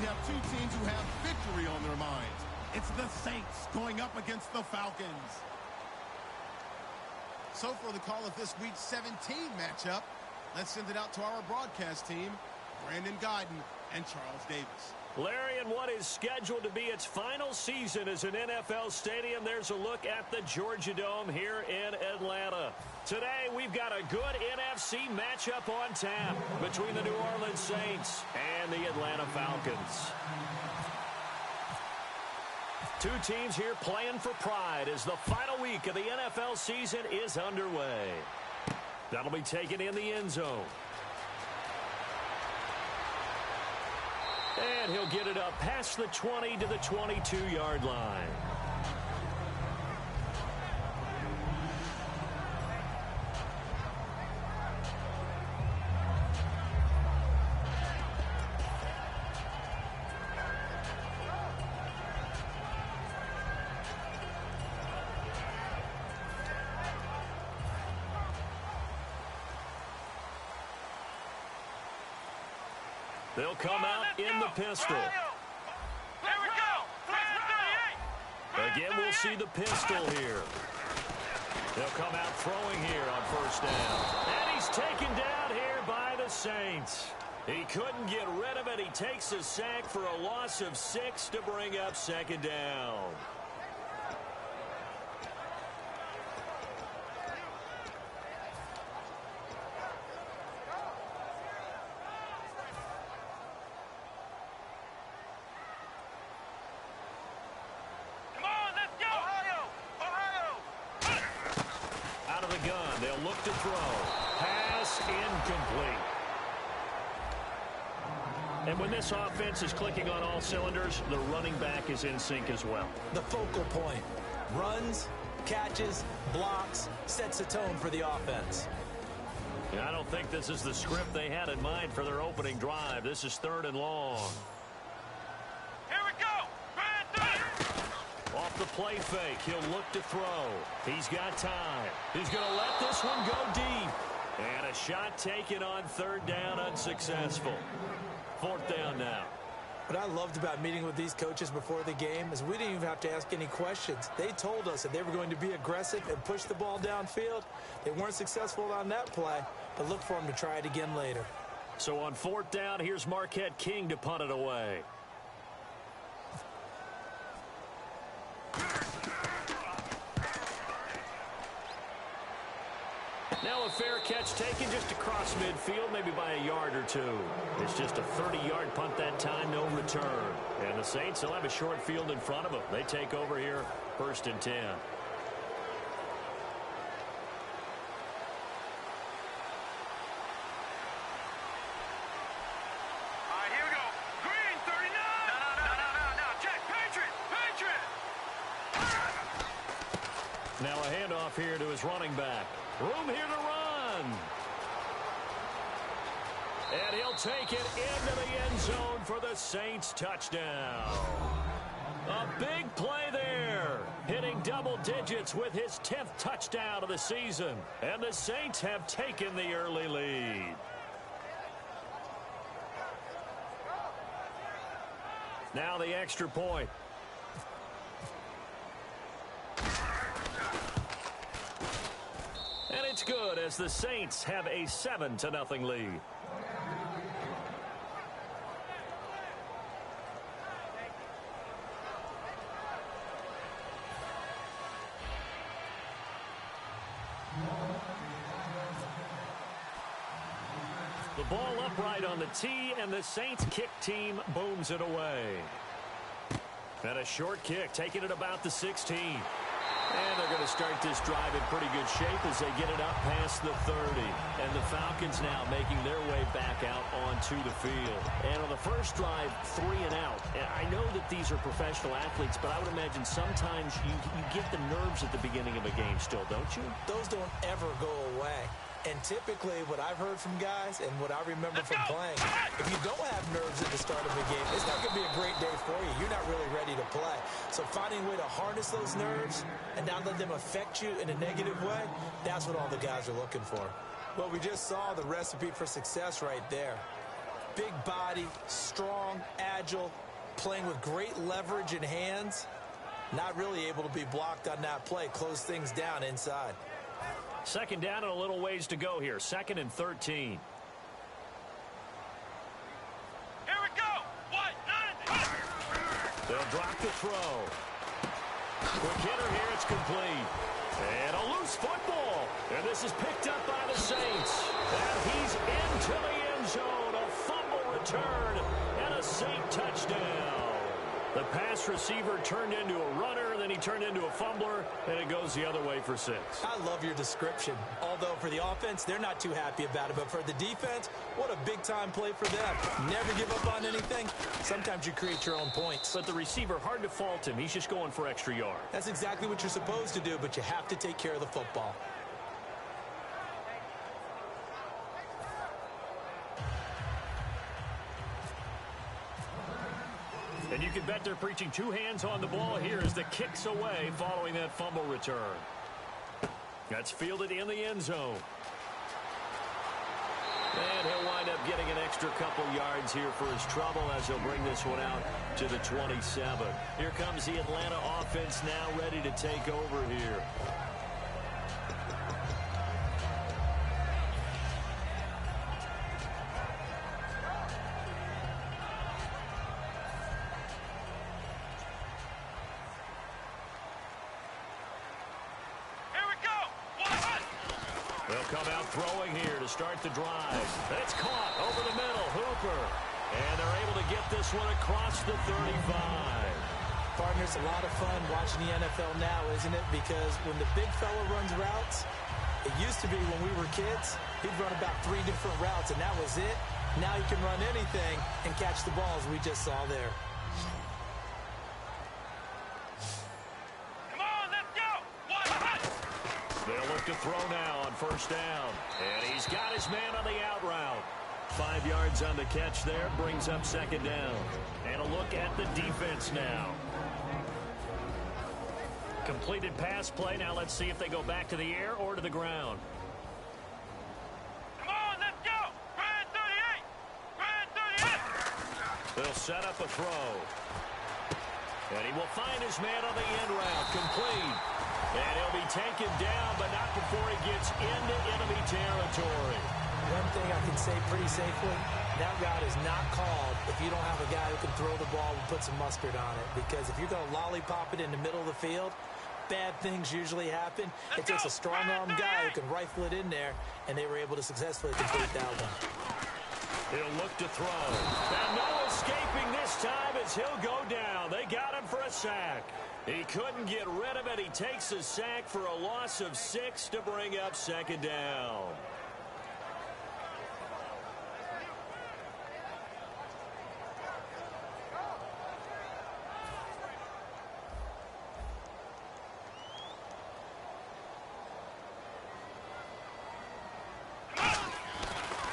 We have two teams who have victory on their minds. It's the Saints going up against the Falcons. So for the call of this week's 17 matchup, let's send it out to our broadcast team, Brandon Guyton and Charles Davis. Larry, in what is scheduled to be its final season as an NFL stadium, there's a look at the Georgia Dome here in Atlanta. Today, we've got a good NFC matchup on tap between the New Orleans Saints and the Atlanta Falcons. Two teams here playing for pride as the final week of the NFL season is underway. That'll be taken in the end zone. And he'll get it up past the 20 to the 22-yard line. They'll come out in the pistol. Here we go. Again, we'll see the pistol here. They'll come out throwing here on first down. And he's taken down here by the Saints. He couldn't get rid of it. He takes a sack for a loss of 6 to bring up second down. They'll look to throw. Pass incomplete. And when this offense is clicking on all cylinders, the running back is in sync as well. The focal point. Runs, catches, blocks, sets the tone for the offense. And I don't think this is the script they had in mind for their opening drive. This is 3rd and long. Off the play fake, he'll look to throw. He's got time. He's going to let this one go deep. And a shot taken on 3rd down, unsuccessful. 4th down now. What I loved about meeting with these coaches before the game is we didn't even have to ask any questions. They told us that they were going to be aggressive and push the ball downfield. They weren't successful on that play, but look for them to try it again later. So on 4th down, here's Marquette King to punt it away. Now a fair catch taken just across midfield, maybe by a yard or two. It's just a 30-yard punt that time, no return. And the Saints will have a short field in front of them. They take over here, 1st and 10. All right, here we go. Green, 39. No. Jack, Patriot. Now a handoff here to his running back. Room here to run. And he'll take it into the end zone for the Saints touchdown. A big play there. Hitting double digits with his 10th touchdown of the season. And the Saints have taken the early lead. Now the extra point. And it's good as the Saints have a 7-0 lead. The ball upright on the tee, and the Saints kick team booms it away. And a short kick, taking it about the 16. And they're going to start this drive in pretty good shape as they get it up past the 30. And the Falcons now making their way back out onto the field. And on the first drive, 3 and out. And I know that these are professional athletes, but I would imagine sometimes you get the nerves at the beginning of a game still, don't you? Those don't ever go away. And typically what I've heard from guys and what I remember from playing, if you don't have nerves at the start of a game, it's not going to be a great day for you. You're not really ready to play. So finding a way to harness those nerves and not let them affect you in a negative way, that's what all the guys are looking for. Well, we just saw the recipe for success right there. Big body, strong, agile, playing with great leverage in hands. Not really able to be blocked on that play. Close things down inside. Second down and a little ways to go here. 2nd and 13. Here we go. What? They'll drop the throw. Quick hitter here. It's complete. And a loose football. And this is picked up by the Saints. And he's into the end zone. A fumble return and a Saint touchdown. The pass receiver turned into a runner, then he turned into a fumbler, and it goes the other way for 6. I love your description. Although for the offense, they're not too happy about it. But for the defense, what a big-time play for them. Never give up on anything. Sometimes you create your own points. But the receiver, hard to fault him. He's just going for extra yards. That's exactly what you're supposed to do, but you have to take care of the football. And you can bet they're preaching 2 hands on the ball here as the kick's away following that fumble return. That's fielded in the end zone. And he'll wind up getting an extra couple yards here for his trouble as he'll bring this one out to the 27. Here comes the Atlanta offense now ready to take over here. They'll come out throwing here to start the drive. And it's caught over the middle. Hooper. And they're able to get this one across the 35. Partner, it's a lot of fun watching the NFL now, isn't it? Because when the big fella runs routes, it used to be when we were kids, he'd run about 3 different routes, and that was it. Now he can run anything and catch the balls we just saw there. They'll look to throw now on first down. And he's got his man on the out route. 5 yards on the catch there, brings up 2nd down. And a look at the defense now. Completed pass play. Now let's see if they go back to the air or to the ground. Come on, let's go. Brand 38. Brand 38. They'll set up a throw. And he will find his man on the end route. Complete. And he'll be taken down, but not before he gets into enemy territory. One thing I can say pretty safely, that route is not called if you don't have a guy who can throw the ball and put some mustard on it. Because if you're going to lollipop it in the middle of the field, bad things usually happen. It takes a strong-arm guy who can rifle it in there, and they were able to successfully complete that one. He'll look to throw. And no escaping this time as he'll go down. They got him for a sack. He couldn't get rid of it. He takes a sack for a loss of 6 to bring up 2nd down.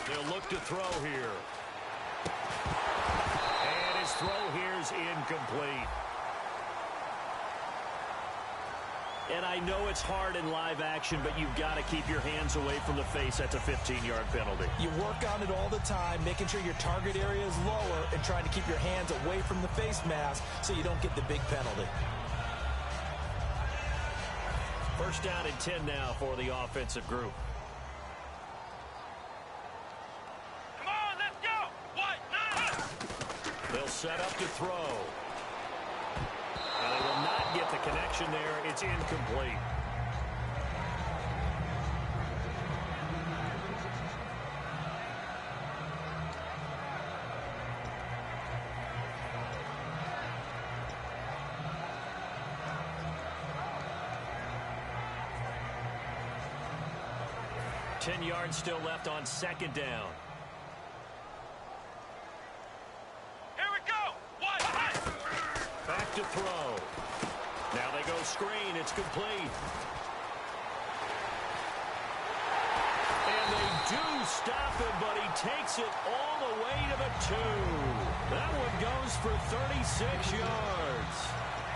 They'll look to throw here. And his throw here is incomplete. And I know it's hard in live action, but you've got to keep your hands away from the face. That's a 15-yard penalty. You work on it all the time, making sure your target area is lower and trying to keep your hands away from the face mask so you don't get the big penalty. First down and 10 now for the offensive group. Come on, let's go. What? They'll set up to throw. And they will not get the connection there. It's incomplete. Ten yards still left on 2nd down. To throw. Now they go screen. It's complete. And they do stop him, but he takes it all the way to the 2. That one goes for 36 yards.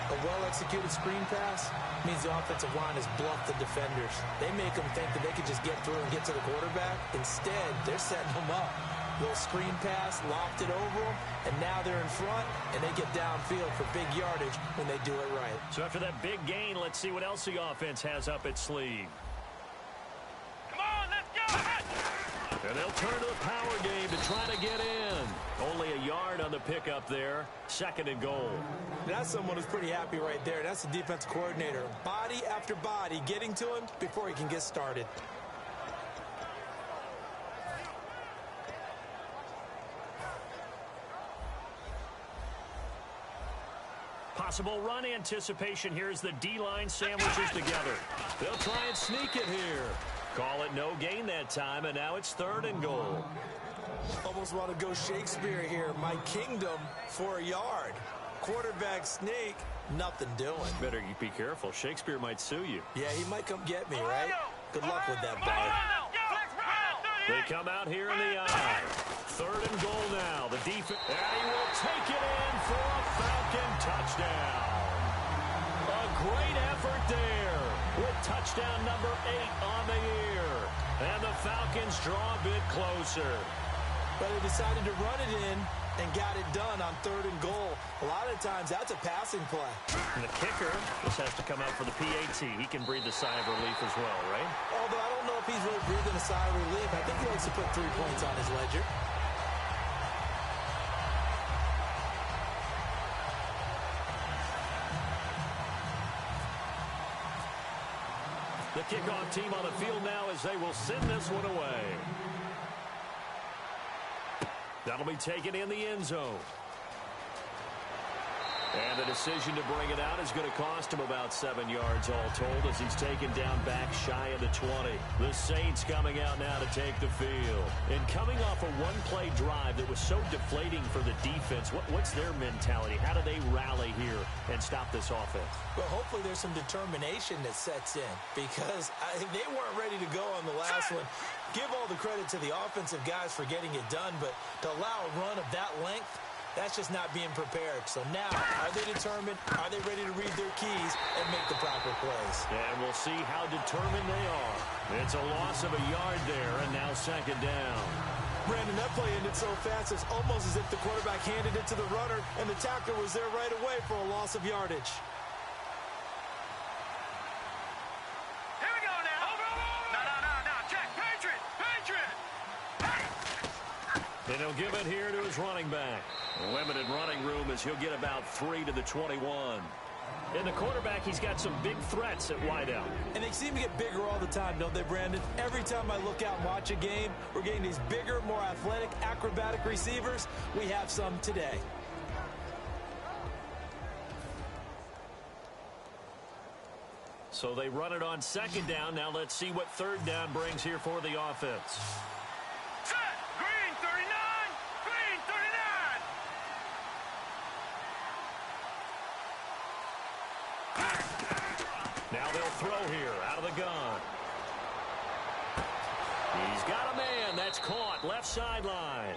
A well-executed screen pass means the offensive line has bluffed the defenders. They make them think that they can just get through and get to the quarterback. Instead, they're setting them up. Little screen pass, lopped it over them, and now they're in front, and they get downfield for big yardage when they do it right. So after that big gain, let's see what else the offense has up its sleeve. Come on, let's go! And they'll turn to the power game to try to get in. Only a yard on the pickup there. 2nd and goal. That's someone who's pretty happy right there. That's the defense coordinator. Body after body getting to him before he can get started. Possible run anticipation here as the D-line sandwiches together. They'll try and sneak it here. Call it no gain that time, and now it's 3rd and goal. Almost want to go Shakespeare here. My kingdom for a yard. Quarterback sneak, nothing doing. Better be careful. Shakespeare might sue you. Yeah, he might come get me, right? Good luck with that ball. They come out here in the eye. 3rd and goal now. The defense, and he will take it in for a Falcon touchdown. A great effort there with touchdown number 8 on the year. And the Falcons draw a bit closer. But they decided to run it in and got it done on 3rd and goal. A lot of times, that's a passing play. And the kicker just has to come out for the PAT. He can breathe a sigh of relief as well, right? Although I don't know if he's really breathing a sigh of relief. I think he likes to put 3 points on his ledger. The kickoff team on the field now as they will send this one away. That'll be taken in the end zone. And the decision to bring it out is going to cost him about 7 yards all told as he's taken down back shy of the 20. The Saints coming out now to take the field. And coming off a one-play drive that was so deflating for the defense, what's their mentality? How do they rally here and stop this offense? Well, hopefully there's some determination that sets in because they weren't ready to go on the last one. Give all the credit to the offensive guys for getting it done, but to allow a run of that length, that's just not being prepared. So now, are they determined? Are they ready to read their keys and make the proper plays? And we'll see how determined they are. It's a loss of a yard there, and now 2nd down. Brandon, that play ended so fast, it's almost as if the quarterback handed it to the runner, and the tackler was there right away for a loss of yardage. Here we go now. No. Check. Patriot. And he'll give it here to his running back. Limited running room as he'll get about 3 to the 21. In the quarterback, he's got some big threats at wideout. And they seem to get bigger all the time, don't they, Brandon? Every time I look out and watch a game, we're getting these bigger, more athletic, acrobatic receivers. We have some today. So they run it on 2nd down. Now let's see what 3rd down brings here for the offense. Set. Green 39. Green 39. Now they'll throw here out of the gun. He's got a man. That's caught. Left sideline.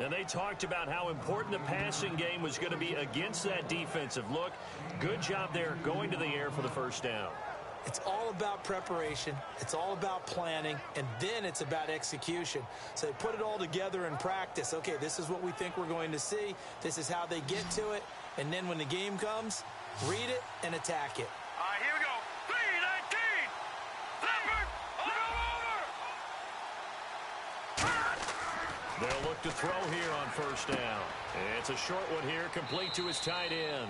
And they talked about how important the passing game was going to be against that defensive look. Good job there going to the air for the 1st down. It's all about preparation. It's all about planning. And then it's about execution. So they put it all together in practice. Okay, this is what we think we're going to see. This is how they get to it. And then when the game comes, read it and attack it. All right, here we go. 3-19. Leopard. Over. They'll look to throw here on 1st down. It's a short one here, complete to his tight end.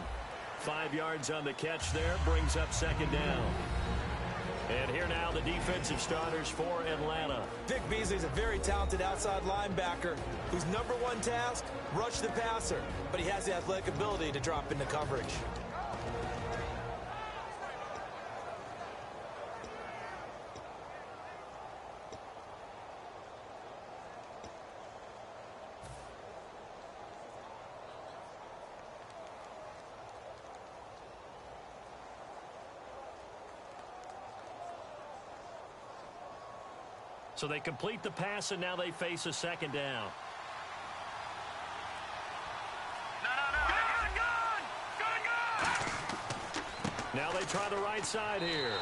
5 yards on the catch there, brings up 2nd down. And here now the defensive starters for Atlanta. Vic Beasley's a very talented outside linebacker whose number one task, rush the passer. But he has the athletic ability to drop into coverage. So they complete the pass, and now they face a 2nd down. Gun. Now they try the right side here.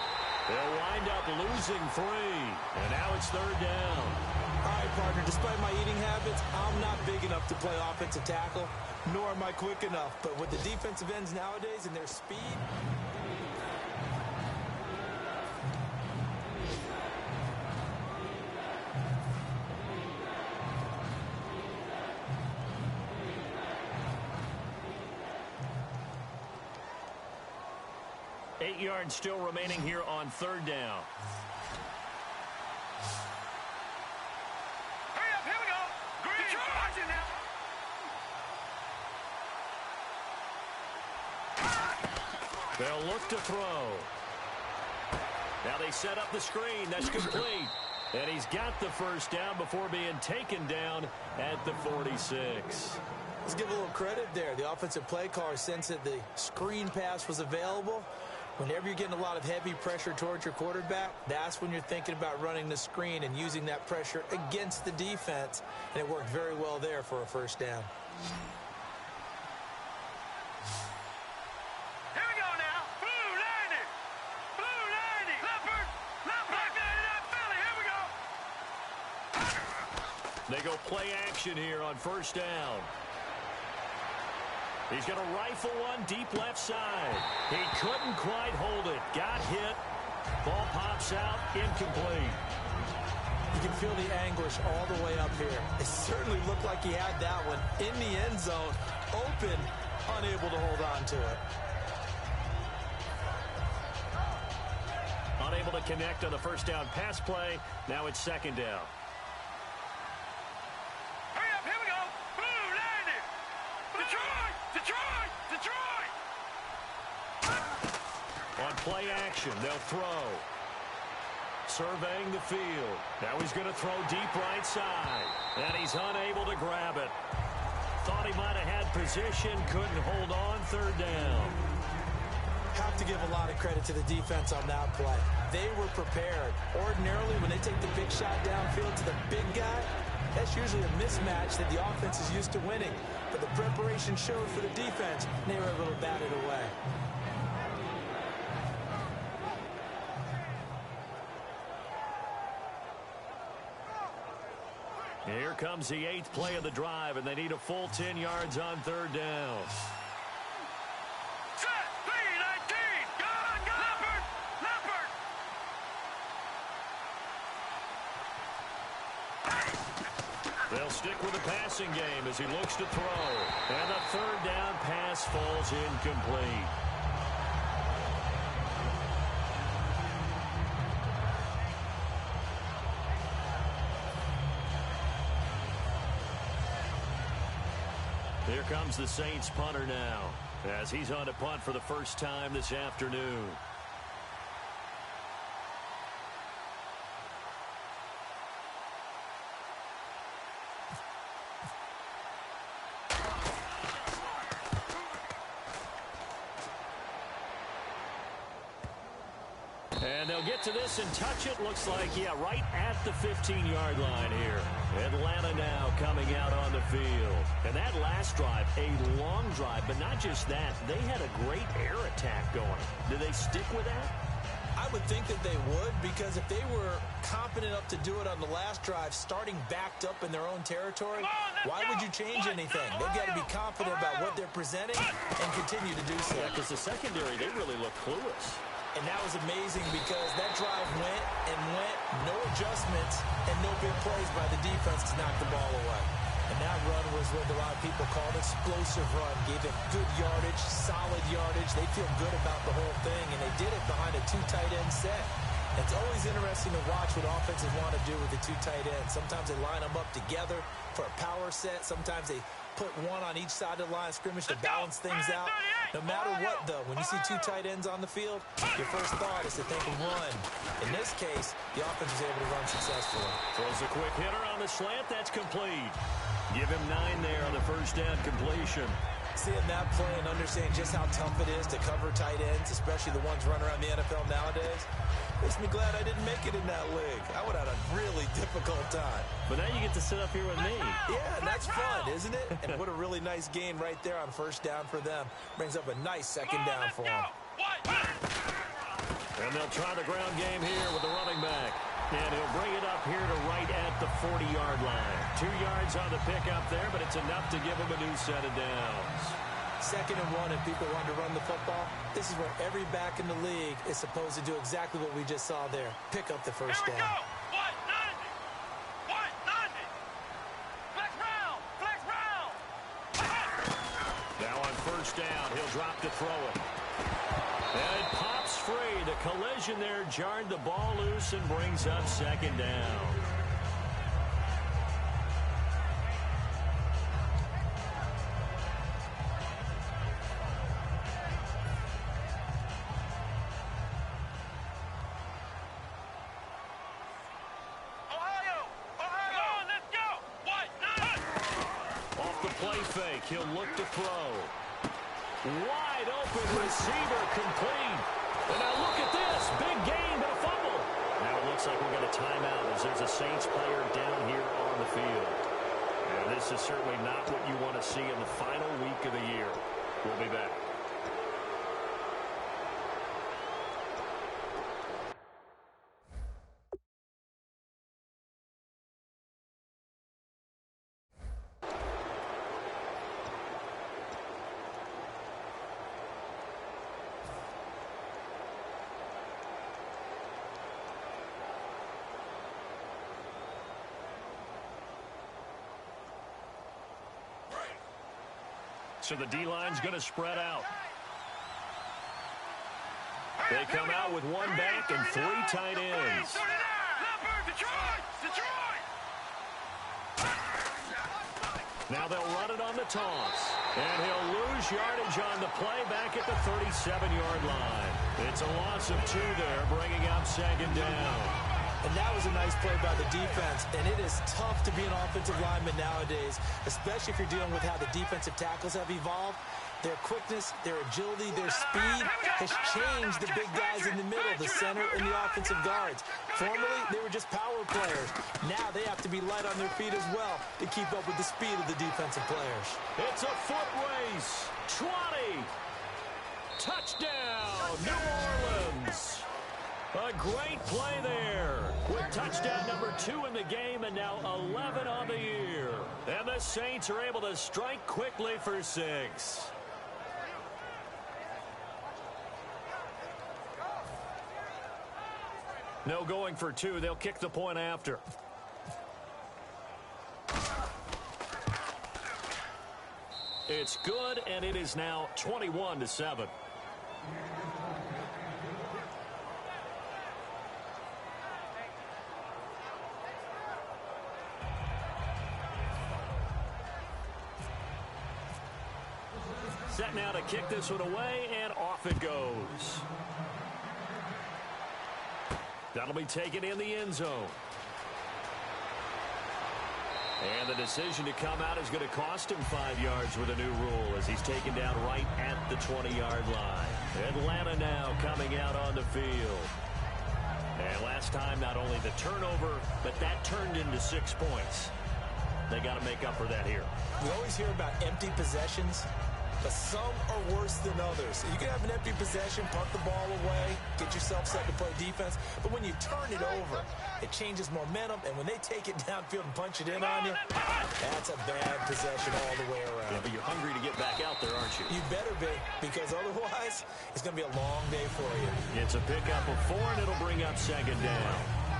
They'll wind up losing 3. And now it's 3rd down. All right, partner, despite my eating habits, I'm not big enough to play offensive tackle, nor am I quick enough. But with the defensive ends nowadays and their speed... Eight yards still remaining here on third down. Hurry up, here we go. Green, watch it now. They'll look to throw. Now they set up the screen. That's complete. And he's got the first down before being taken down at the 46. Let's give a little credit there. The offensive play caller sensed that the screen pass was available. Whenever you're getting a lot of heavy pressure towards your quarterback, that's when you're thinking about running the screen and using that pressure against the defense. And it worked very well there for a first down. Here we go now. Blue 90. Blue 90. Leopard. Leopard. Black 99 Philly. Here we go. They go play action here on first down. He's going to rifle one deep left side. He couldn't quite hold it. Got hit. Ball pops out. Incomplete. You can feel the anguish all the way up here. It certainly looked like he had that one in the end zone, open, unable to hold on to it. Unable to connect on the first down pass play. Now it's second down. Hurry up, here we go. Blue 90. Detroit. Detroit. Detroit. On play action, they'll throw. Surveying the field. Now he's going to throw deep right side. And he's unable to grab it. Thought he might have had position. Couldn't hold on. Third down. Have to give a lot of credit to the defense on that play. They were prepared. Ordinarily, when they take the big shot downfield to the big guy, that's usually a mismatch that the offense is used to winning. But the preparation showed for the defense, and they were able to bat it away. Here comes the 8th play of the drive, and they need a full 10 yards on third down. Set. 3-19. Gone. Leopard. Leopard. They'll stick with the passing game as he looks to throw. And the third down pass falls incomplete. Here comes the Saints punter now as he's on to punt for the first time this afternoon. And they'll get to this and touch it. Looks like, yeah, right at the 15-yard line here. Atlanta now coming out on the field. And that last drive, a long drive, but not just that. They had a great air attack going. Do they stick with that? I would think that they would, because if they were confident enough to do it on the last drive, starting backed up in their own territory, why would you change anything? They've got to be confident about what they're presenting and continue to do so. Yeah, because the secondary, they really look clueless. And that was amazing because that drive went and went, no adjustments, and no big plays by the defense to knock the ball away. And that run was what a lot of people called explosive run. Gave them good yardage, solid yardage. They feel good about the whole thing, and they did it behind a two tight end set. It's always interesting to watch what offenses want to do with the two tight ends. Sometimes they line them up together for a power set. Sometimes they put one on each side of the line of scrimmage to balance things out. No matter what, though, when you see two tight ends on the field, your first thought is to think of run. In this case, the offense was able to run successfully. Throws a quick hitter on the slant. That's complete. Give him 9 there on the first down completion. Seeing that play and understanding just how tough it is to cover tight ends, especially the ones running around the NFL nowadays, makes me glad I didn't make it in that league. I would have had a really difficult time. But now you get to sit up here with me. Yeah, and that's fun, isn't it? And what a really nice gain right there on first down for them. Brings up a nice second down for them. And they'll try the ground game here with the running back. And he'll bring it up here to right at the 40-yard line. 2 yards on the pickup there, but it's enough to give him a new set of downs. 2nd and 1, if people want to run the football, this is where every back in the league is supposed to do exactly what we just saw there. Pick up the first down. What? 90. What? 90. Flex round. Flex round. Now on first down, he'll drop to throw it. And it pops free. The collision there jarred the ball loose and brings up 2nd down. He'll look to throw. Wide open receiver complete. And now look at this. Big gain, but a fumble. Now it looks like we'll get a timeout as there's a Saints player down here on the field. And this is certainly not what you want to see in the final week of the year. We'll be back. So the D-line's going to spread out. They come out with 1 back and 3 tight ends. Now they'll run it on the toss. And he'll lose yardage on the play back at the 37-yard line. It's a loss of 2 there, bringing up 2nd down. And that was a nice play by the defense. And it is tough to be an offensive lineman nowadays, especially if you're dealing with how the defensive tackles have evolved. Their quickness, their agility, their speed has changed the big guys in the middle, the center, and the offensive guards. Formerly, they were just power players. Now they have to be light on their feet as well to keep up with the speed of the defensive players. It's a foot race. 20. Touchdown, New Orleans. A great play there with touchdown number 2 in the game and now 11 on the year. And the Saints are able to strike quickly for 6. No going for 2. They'll kick the point after. It's good, and it is now 21-7. Set now to kick this one away, and off it goes. That'll be taken in the end zone. And the decision to come out is going to cost him 5 yards with a new rule as he's taken down right at the 20-yard line. Atlanta now coming out on the field. And last time, not only the turnover, but that turned into 6 points. They got to make up for that here. We always hear about empty possessions, but some are worse than others. You can have an empty possession, punt the ball away, get yourself set to play defense, but when you turn it over, it changes momentum, and when they take it downfield and punch it in on you, that's a bad possession all the way around. Yeah, but you're hungry to get back out there, aren't you? You better be, because otherwise, it's going to be a long day for you. It's a pickup of 4, and it'll bring up 2nd down.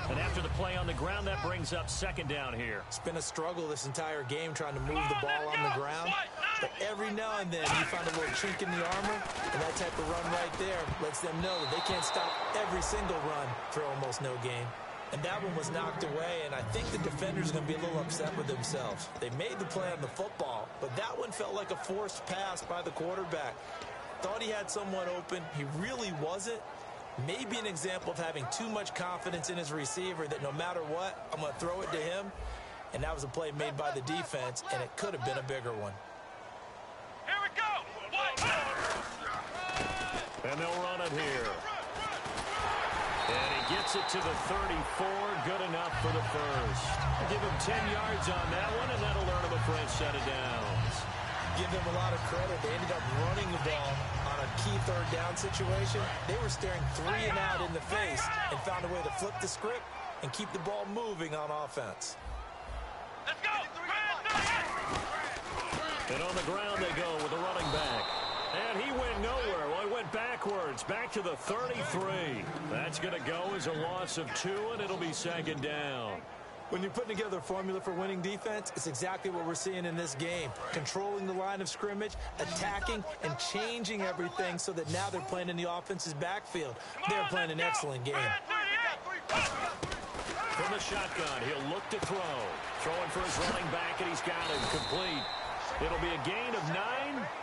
And after the play on the ground, that brings up 2nd down here. It's been a struggle this entire game trying to move the ball on the ground. But every now and then you find a little chink in the armor, and that type of run right there lets them know that they can't stop every single run for almost no gain. And that one was knocked away, and I think the defenders are going to be a little upset with themselves. They made the play on the football, but that one felt like a forced pass by the quarterback. Thought he had someone open. He really wasn't. Maybe an example of having too much confidence in his receiver that no matter what, I'm going to throw it to him. And that was a play made by the defense, and it could have been a bigger one. Here we go. And they'll run it here. And he gets it to the 34. Good enough for the first. Give him 10 yards on that one, and that'll earn him a fresh set of downs. Give them a lot of credit. They ended up running the ball on a key 3rd down situation. They were staring 3 and out in the face and found a way to flip the script and keep the ball moving on offense. Let's go. And on the ground they go with a running back. And he went nowhere. Well, he went backwards, back to the 33. That's going to go as a loss of 2, and it'll be second down. When you're putting together a formula for winning defense, it's exactly what we're seeing in this game. Controlling the line of scrimmage, attacking, and changing everything so that now they're playing in the offense's backfield. They're playing an excellent game. From the shotgun, he'll look to throw. Throwing for his running back, and he's got him complete. It'll be a gain of 9,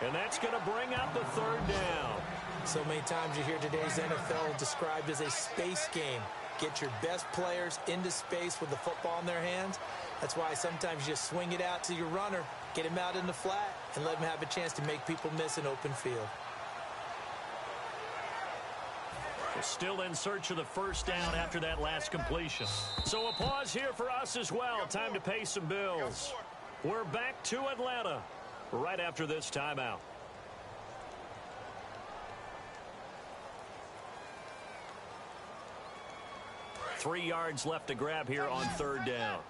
and that's going to bring up the third down. So many times you hear today's NFL described as a space game. Get your best players into space with the football in their hands. That's why sometimes you just swing it out to your runner, get him out in the flat, and let him have a chance to make people miss an open field. We're still in search of the first down after that last completion. So a pause here for us as well. Time to pay some bills. We're back to Atlanta right after this timeout. Three yards left to grab here on third down.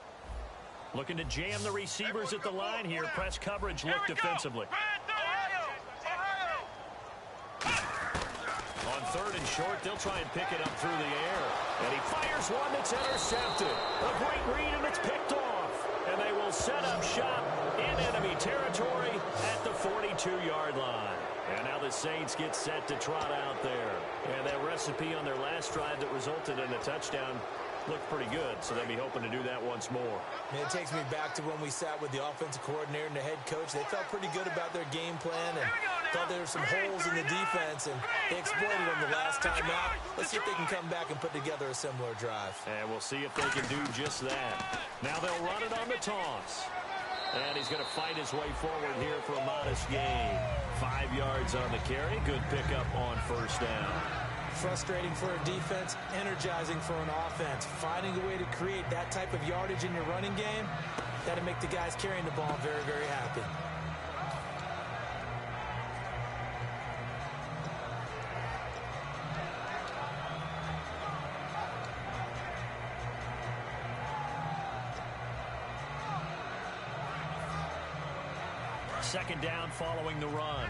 Looking to jam the receivers at the line here. Press coverage look defensively. On third and short, they'll try and pick it up through the air. And he fires one that's intercepted. A great read, and it's picked off. And they will set up shop in enemy territory at the 42-yard line. And now the Saints get set to trot out there. And that recipe on their last drive that resulted in a touchdown looked pretty good, so they'll be hoping to do that once more. It takes me back to when we sat with the offensive coordinator and the head coach. They felt pretty good about their game plan and thought there were some holes in the defense, and they exploited them the last time out. Let's see if they can come back and put together a similar drive. And we'll see if they can do just that. Now they'll run it on the toss. And he's going to fight his way forward here for a modest gain. 5 yards on the carry. Good pickup on first down. Frustrating for a defense, energizing for an offense. Finding a way to create that type of yardage in your running game, that'll make the guys carrying the ball very, very happy. Second down following the run.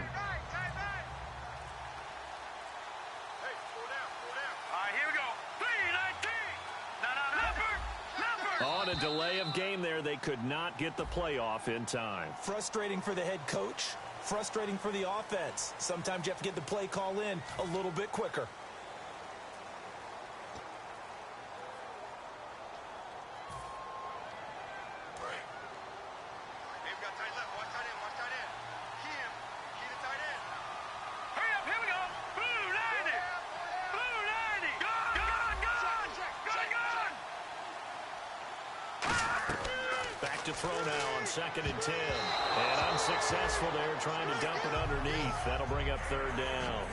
On a delay of game there, they could not get the playoff in time. Frustrating for the head coach, frustrating for the offense. Sometimes you have to get the play call in a little bit quicker. To throw now on second and 10. And unsuccessful there, trying to dump it underneath. That'll bring up third down.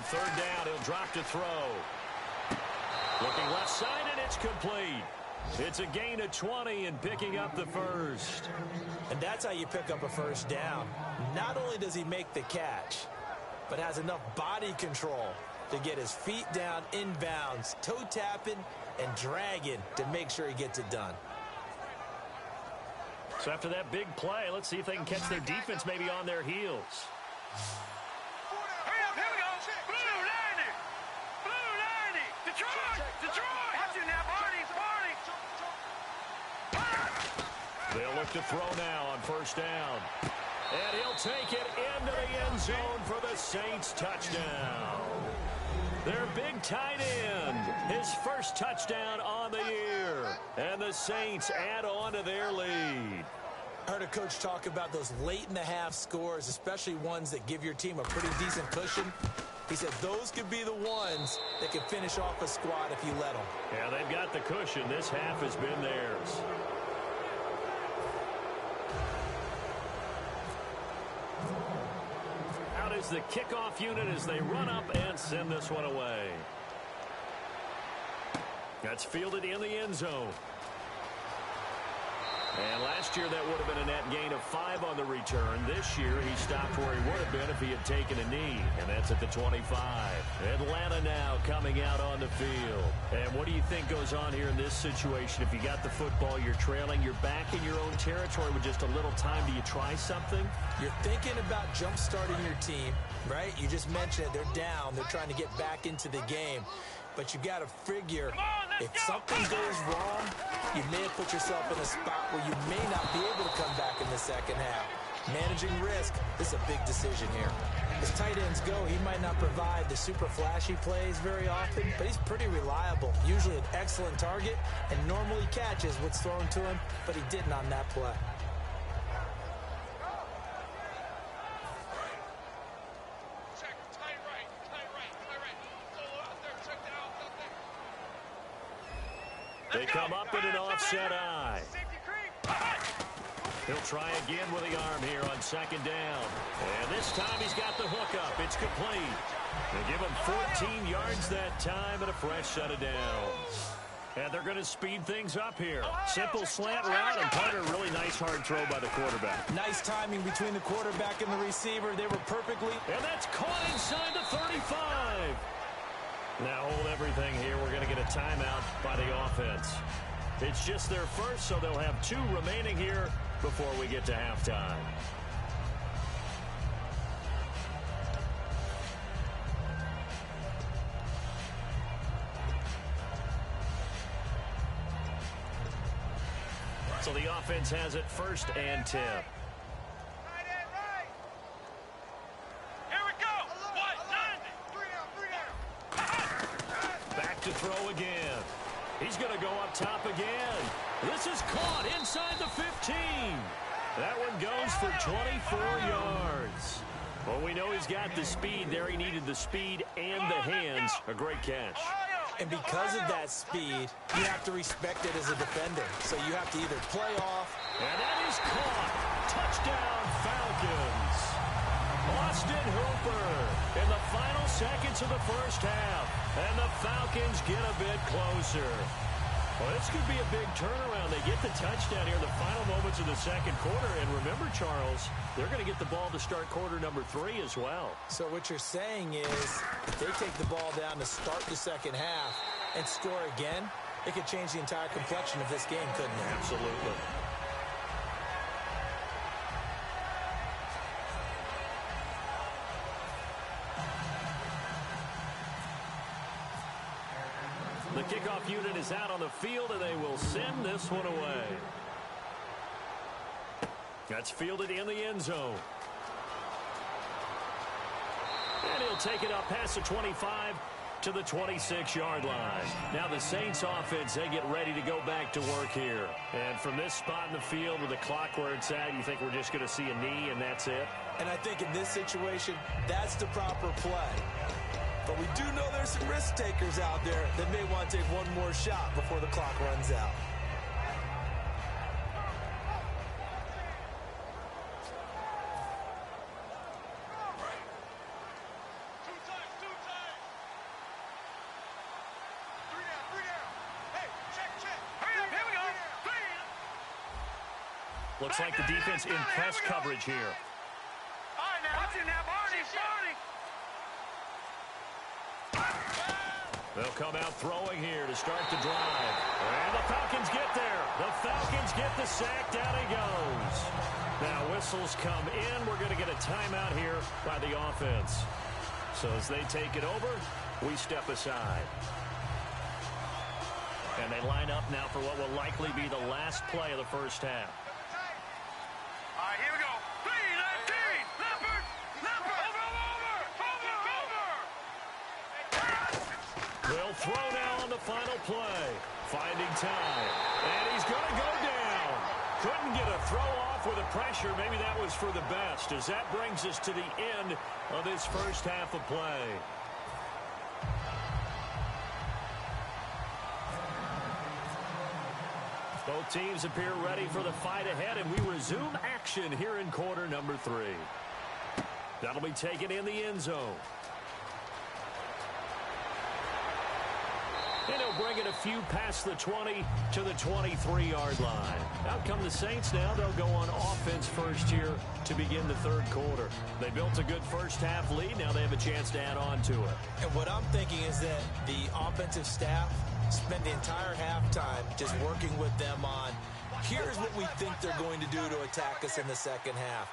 Third down, he'll drop to throw. Looking left side, and it's complete. It's a gain of 20 and picking up the first. And that's how you pick up a first down. Not only does he make the catch, but has enough body control to get his feet down inbounds, toe tapping and dragging to make sure he gets it done. So after that big play, let's see if they can catch their defense maybe on their heels. They'll look to throw now on first down. And he'll take it into the end zone for the Saints touchdown. Their big tight end, his first touchdown on the year. And the Saints add on to their lead. I heard a coach talk about those late-in-the-half scores, especially ones that give your team a pretty decent cushion. He said those could be the ones that can finish off a squad if you let them. Yeah, they've got the cushion. This half has been theirs. Out is the kickoff unit as they run up and send this one away. That's fielded in the end zone. And last year that would have been a net gain of 5 on the return. This year he stopped where he would have been if he had taken a knee. And that's at the 25. Atlanta now coming out on the field. And what do you think goes on here in this situation? If you got the football, you're trailing, you're back in your own territory with just a little time. Do you try something? You're thinking about jump-starting your team, right? You just mentioned it. They're down. They're trying to get back into the game. But you got to figure if something goes wrong, you may have put yourself in a spot where you may not be able to come back in the second half. Managing risk, this is a big decision here. As tight ends go, he might not provide the super flashy plays very often, but he's pretty reliable. Usually an excellent target and normally catches what's thrown to him, but he didn't on that play. They come up in an offset eye. He'll try again with the arm here on second down. And this time he's got the hook up. It's complete. They give him 14 yards that time and a fresh set of downs. And they're going to speed things up here. Simple slant route and Carter, really nice hard throw by the quarterback. Nice timing between the quarterback and the receiver. They were perfectly. And that's caught inside the 35. Now hold everything here. We're going to get a timeout by the offense. It's just their first, so they'll have 2 remaining here before we get to halftime. So the offense has it 1st and 10. To throw again. He's going to go up top again. This is caught inside the 15. That one goes for 24 yards. Well, we know he's got the speed there. He needed the speed and the hands. A great catch. And because of that speed, you have to respect it as a defender. So you have to either play off. And that is caught. Touchdown, Falcons. Austin Hooper in the final seconds of the first half. And the Falcons get a bit closer. Well, this could be a big turnaround. They get the touchdown here in the final moments of the second quarter. And remember, Charles, they're going to get the ball to start quarter number 3 as well. So what you're saying is if they take the ball down to start the second half and score again, it could change the entire complexion of this game, couldn't it? Absolutely. The kickoff unit is out on the field, and they will send this one away. That's fielded in the end zone. And he'll take it up past the 25 to the 26-yard line. Now the Saints offense, they get ready to go back to work here. And from this spot in the field with the clock where it's at, you think we're just going to see a knee and that's it? And I think in this situation, that's the proper play. But we do know there's some risk takers out there that may want to take one more shot before the clock runs out. Looks like the defense in press coverage here. All right, now, watch it now, Barney. They'll come out throwing here to start the drive. And the Falcons get there. The Falcons get the sack. Down he goes. Now whistles come in. We're going to get a timeout here by the offense. So as they take it over, we step aside. And they line up now for what will likely be the last play of the first half. All right, here we go. 3-19. Leopard. Over. They'll throw now on the final play. Finding time. And he's going to go down. Couldn't get a throw off with the pressure. Maybe that was for the best, as that brings us to the end of this first half of play. Both teams appear ready for the fight ahead, and we resume action here in quarter number 3. That'll be taken in the end zone. And he'll bring it a few past the 20 to the 23-yard line. Out come the Saints now. They'll go on offense first here to begin the third quarter. They built a good first half lead. Now they have a chance to add on to it. And what I'm thinking is that the offensive staff spend the entire halftime just working with them on, here's what we think they're going to do to attack us in the second half.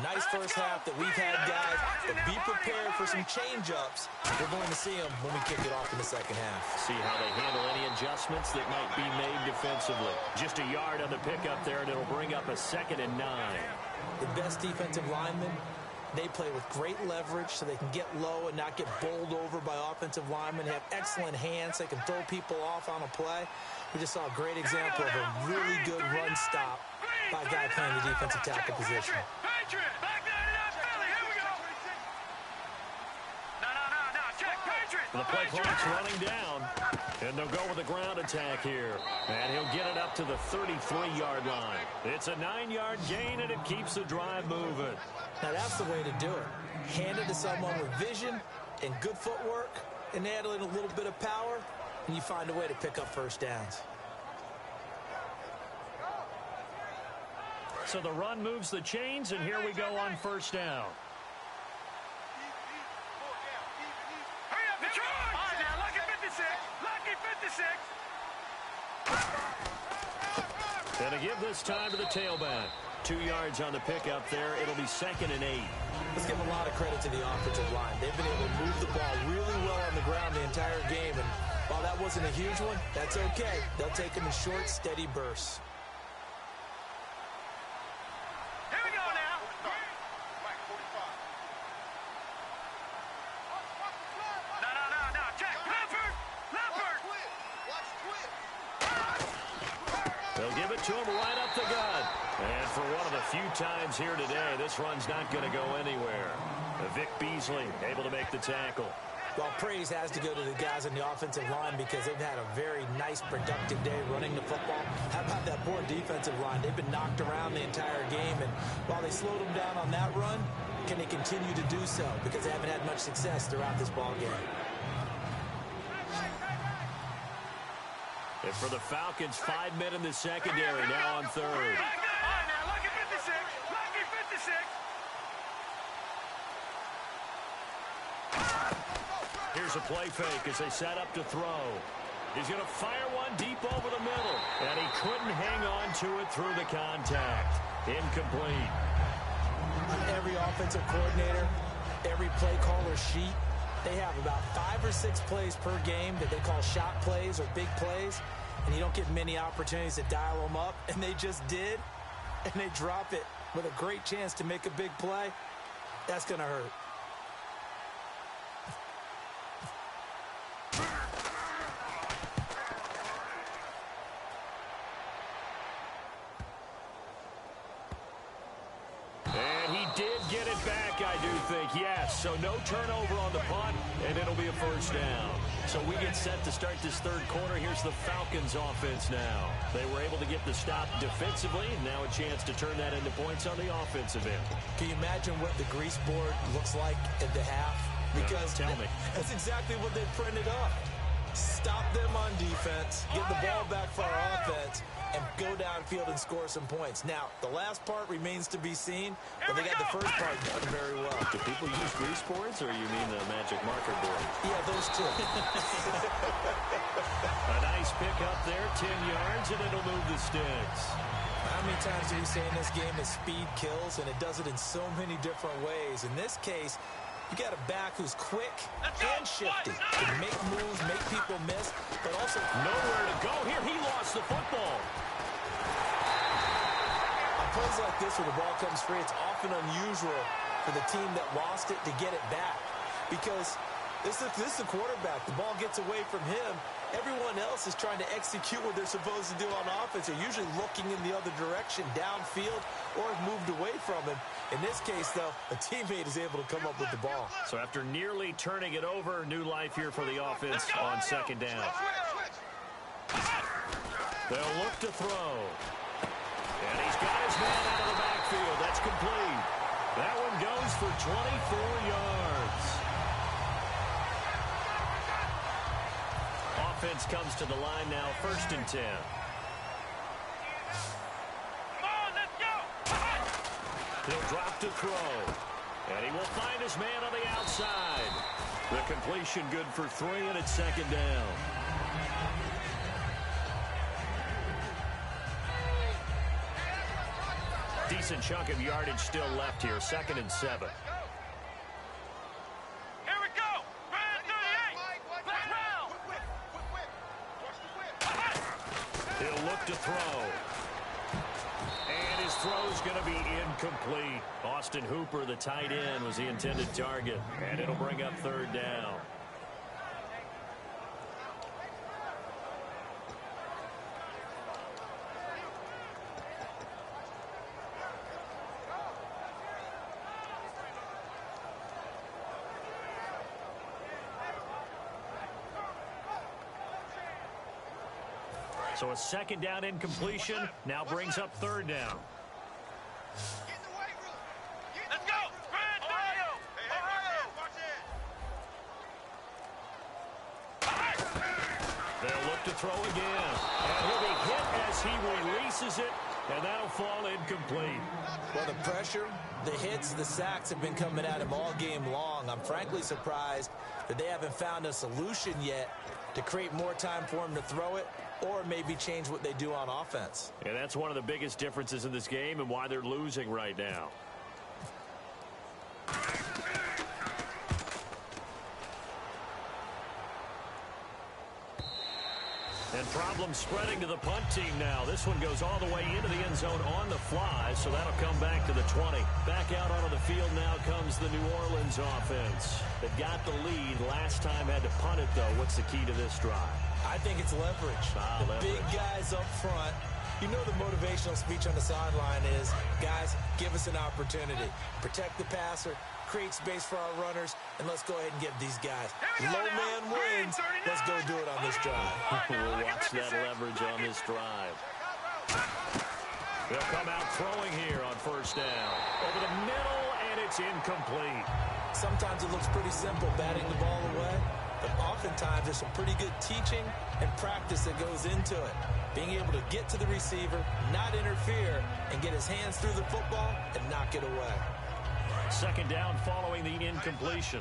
Nice first half that we've had, guys, but be prepared for some change-ups. We're going to see them when we kick it off in the second half. See how they handle any adjustments that might be made defensively. Just a yard on the pickup there, and it'll bring up a 2nd and 9. The best defensive linemen, they play with great leverage so they can get low and not get bowled over by offensive linemen. They have excellent hands. They can throw people off on a play. We just saw a great example of a really good run stop by a guy playing the defensive tackle position. The play clock's running down, and they'll go with a ground attack here. And he'll get it up to the 33-yard line. It's a 9-yard gain, and it keeps the drive moving. Now, that's the way to do it. Hand it to someone with vision and good footwork, and add in a little bit of power, and you find a way to pick up first downs. So the run moves the chains, and here we go on first down. And a give this time to the tailback. 2 yards on the pickup there. It'll be 2nd and 8. Let's give a lot of credit to the offensive line. They've been able to move the ball really well on the ground the entire game. And while that wasn't a huge one, that's okay. They'll take them in short, steady bursts. Here we go now. No. Check. Leopard. They'll give it to him right up the gut. And for one of the few times here today, this run's not going to go anywhere. Vic Beasley able to make the tackle. Well, praise has to go to the guys on the offensive line because they've had a very nice, productive day running the football. How about that poor defensive line? They've been knocked around the entire game, and while they slowed them down on that run, can they continue to do so? Because they haven't had much success throughout this ball game. And for the Falcons, 5 men in the secondary, now on third. Lucky 56. Lucky 56. Here's a play fake as they set up to throw. He's going to fire one deep over the middle. And he couldn't hang on to it through the contact. Incomplete. Every offensive coordinator, every play caller sheet, they have about 5 or 6 plays per game that they call shot plays or big plays, and you don't get many opportunities to dial them up, and they just did, and they drop it with a great chance to make a big play. That's going to hurt. Get it back, I do think, yes. So no turnover on the punt, and it'll be a first down. So we get set to start this third quarter. Here's the Falcons offense now. They were able to get the stop defensively, and now a chance to turn that into points on the offensive end. Can you imagine what the grease board looks like at the half? Because tell me. That's exactly what they printed up. Stop them on defense, get the ball back for our offense, and go downfield and score some points. Now, the last part remains to be seen, but they got the first part done very well. Do people use grease boards, or you mean the magic marker board? Yeah, those two. A nice pick up there, 10 yards, and it'll move the sticks. How many times do you say in this game that speed kills, and it does it in so many different ways? In this case, you got a back who's quick and shifty. Can make moves, make people miss, but also nowhere to go here. He lost the football. On plays like this where the ball comes free, it's often unusual for the team that lost it to get it back. Because This is the quarterback. The ball gets away from him. Everyone else is trying to execute what they're supposed to do on offense. They're usually looking in the other direction, downfield, or have moved away from him. In this case, though, a teammate is able to come up with the ball. So after nearly turning it over, new life here for the offense on second down. They'll look to throw. And he's got his man out of the backfield. That's complete. That one goes for 24 yards. Offense comes to the line now, 1st and 10. Come on, let's go. He'll drop to throw. And he will find his man on the outside. The completion good for 3, and it's 2nd down. Decent chunk of yardage still left here, 2nd and 7. Here we go. Brand 38. He'll look to throw. And his throw's going to be incomplete. Austin Hooper, the tight end, was the intended target. And it'll bring up 3rd down. So a 2nd down incompletion now brings up 3rd down. Let's go. Brand 30. They'll look to throw again. And he'll be hit as he releases it, and that'll fall incomplete. Well, the pressure, the hits, the sacks have been coming at him all game long. I'm frankly surprised that they haven't found a solution yet to create more time for him to throw it, or maybe change what they do on offense. And that's one of the biggest differences in this game and why they're losing right now. And problems spreading to the punt team now. This one goes all the way into the end zone on the fly, so that'll come back to the 20. Back out onto the field now comes the New Orleans offense. They've got the lead. Last time had to punt it, though. What's the key to this drive? I think it's leverage. Leverage. Big guys up front. You know the motivational speech on the sideline is, guys, give us an opportunity. Protect the passer, create space for our runners, and let's go ahead and give these guys. Low man wins. Let's go do it on this drive. We'll watch that leverage on this drive. They'll come out throwing here on 1st down. Over the middle, and it's incomplete. Sometimes it looks pretty simple, batting the ball away. But oftentimes there's some pretty good teaching and practice that goes into it. Being able to get to the receiver, not interfere, and get his hands through the football and knock it away. 2nd down following the incompletion.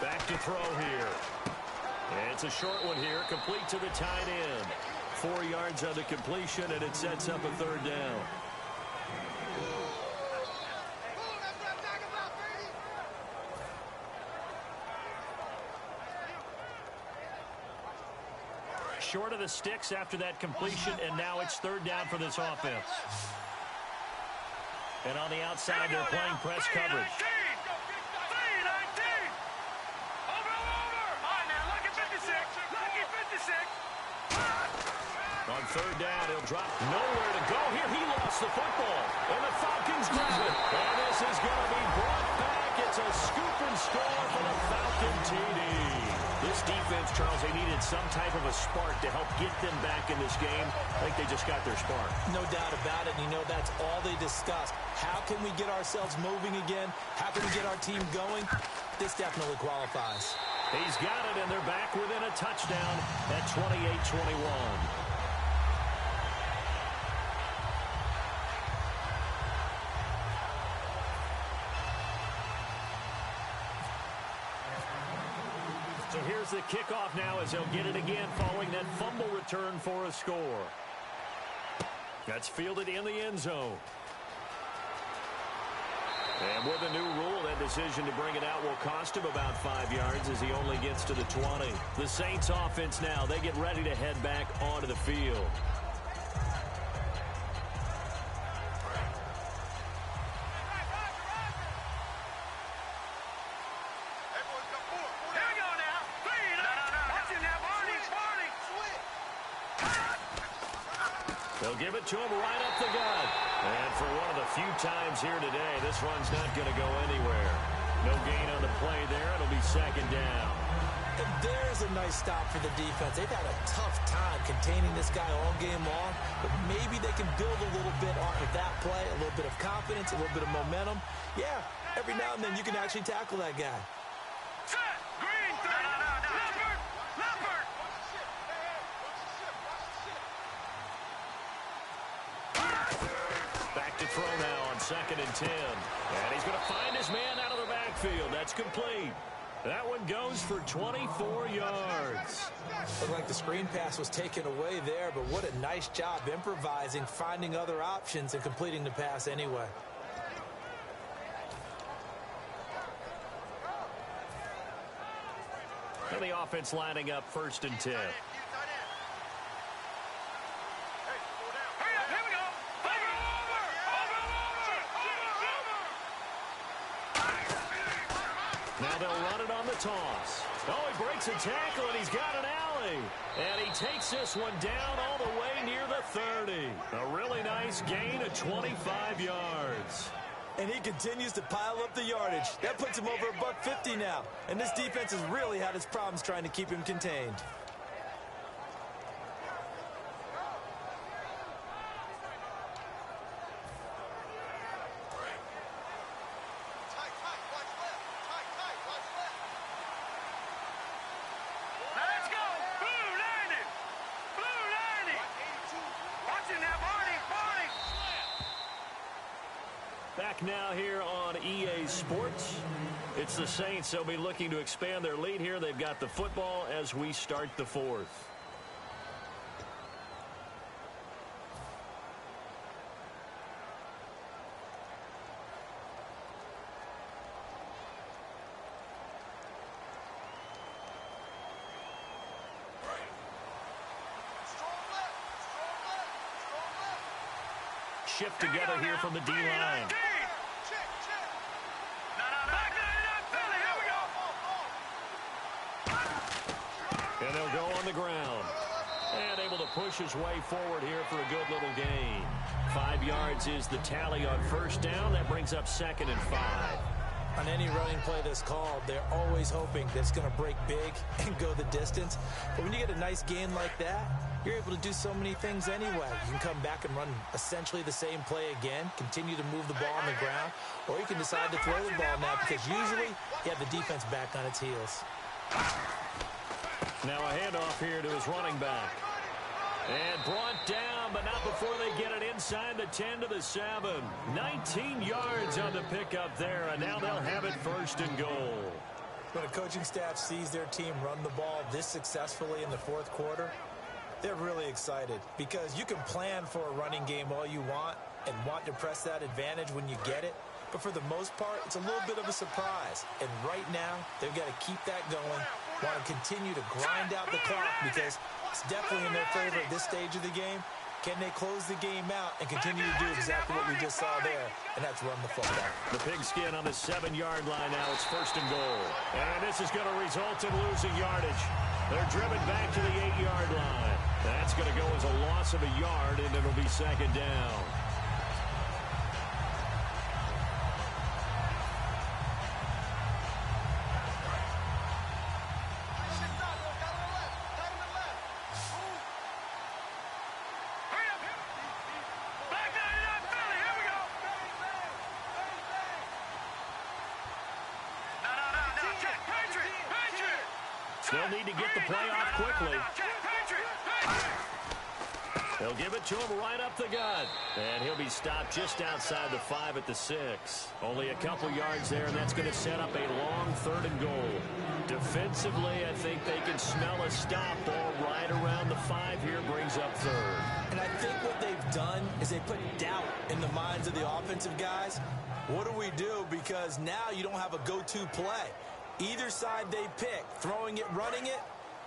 Back to throw here. And it's a short one here, complete to the tight end. 4 yards on the completion, and it sets up a 3rd down. Short of the sticks after that completion, and now it's 3rd down for this offense. And on the outside, they're playing press coverage. On 3rd down, he'll drop nowhere to go here. He lost the football, and the Falcons grab it. And this is going to be brought back. It's a scoop and score for the Falcon TD. This defense, Charles, they needed some type of a spark to help get them back in this game. I think they just got their spark. No doubt about it. You know, that's all they discussed. How can we get ourselves moving again? How can we get our team going? This definitely qualifies. He's got it, and they're back within a touchdown at 28-21. So here's the kickoff now as they'll get it again following that fumble return for a score. That's fielded in the end zone. And with a new rule, that decision to bring it out will cost him about 5 yards as he only gets to the 20. The Saints offense now, they get ready to head back onto the field. They'll give it to him right up the gut. And for one of the few times here today, this one's not going to go anywhere. No gain on the play there. It'll be second down. And there's a nice stop for the defense. They've had a tough time containing this guy all game long, but maybe they can build a little bit off of that play, a little bit of confidence, a little bit of momentum. Yeah, every now and then you can actually tackle that guy. Set! Green! Leopard! Leopard! Back to throw now on 2nd and 10. And he's going to find his man out of the backfield. That's complete. That one goes for 24 yards. Looked like the screen pass was taken away there, but what a nice job improvising, finding other options, and completing the pass anyway. And the offense lining up 1st and 10. Now they'll run it on the toss. Oh, he breaks a tackle, and he's got an alley. And he takes this one down all the way near the 30. A really nice gain of 25 yards. And he continues to pile up the yardage. That puts him over $150 now. And this defense has really had its problems trying to keep him contained. Back now here on EA Sports. It's the Saints. They'll be looking to expand their lead here. They've got the football as we start the 4th. Shift together here from the D-line. And they'll go on the ground. And able to push his way forward here for a good little gain. 5 yards is the tally on 1st down. That brings up 2nd and 5. On any running play that's called, they're always hoping that it's going to break big and go the distance. But when you get a nice gain like that, you're able to do so many things anyway. You can come back and run essentially the same play again, continue to move the ball on the ground, or you can decide to throw the ball now because usually you have the defense back on its heels. Now a handoff here to his running back. And brought down, but not before they get it inside the 10 to the 7. 19 yards on the pickup there, and now they'll have it 1st and goal. When a coaching staff sees their team run the ball this successfully in the 4th quarter, they're really excited because you can plan for a running game all you want and want to press that advantage when you get it. But for the most part, it's a little bit of a surprise. And right now, they've got to keep that going, want to continue to grind out the clock because it's definitely in their favor at this stage of the game. Can they close the game out and continue to do exactly what we just saw there, and that's run the football? The pigskin on the 7-yard line now. It's 1st and goal. And this is going to result in losing yardage. They're driven back to the 8-yard line. That's going to go as a loss of a yard, and it'll be 2nd down. They'll need to get the play off quickly. They'll give it to him right up the gut. And he'll be stopped just outside the 5 at the 6. Only a couple yards there, and that's going to set up a long 3rd and goal. Defensively, I think they can smell a stop ball right around the 5 here, brings up 3rd. And I think what they've done is they put doubt in the minds of the offensive guys. What do we do? Because now you don't have a go-to play. Either side they pick, throwing it, running it,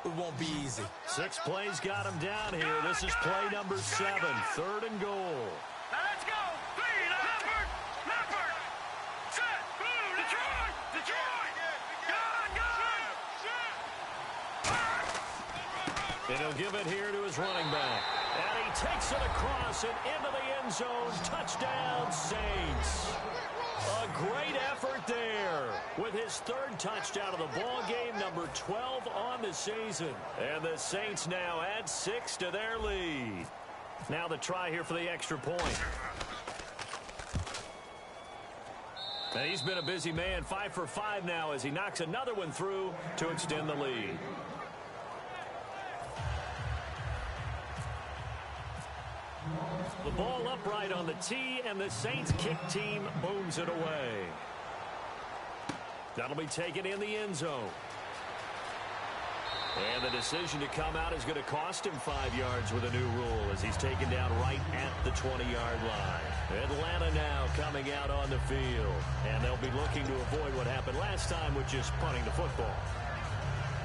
it won't be easy. 6 plays got him down here. This is play number 7, 3rd and goal. Now let's go. Lead, Leopard. Set. Blue, Detroit. And he'll give it here to his running back. And he takes it across and into the end zone. Touchdown, Saints. A great effort there with his 3rd touchdown of the ball game, number 12 on the season. And the Saints now add 6 to their lead. Now the try here for the extra point. And he's been a busy man, 5 for 5 now as he knocks another one through to extend the lead. The ball upright on the tee, and the Saints kick team booms it away. That'll be taken in the end zone. And the decision to come out is going to cost him 5 yards with a new rule as he's taken down right at the 20-yard line. Atlanta now coming out on the field. And they'll be looking to avoid what happened last time, which is punting the football.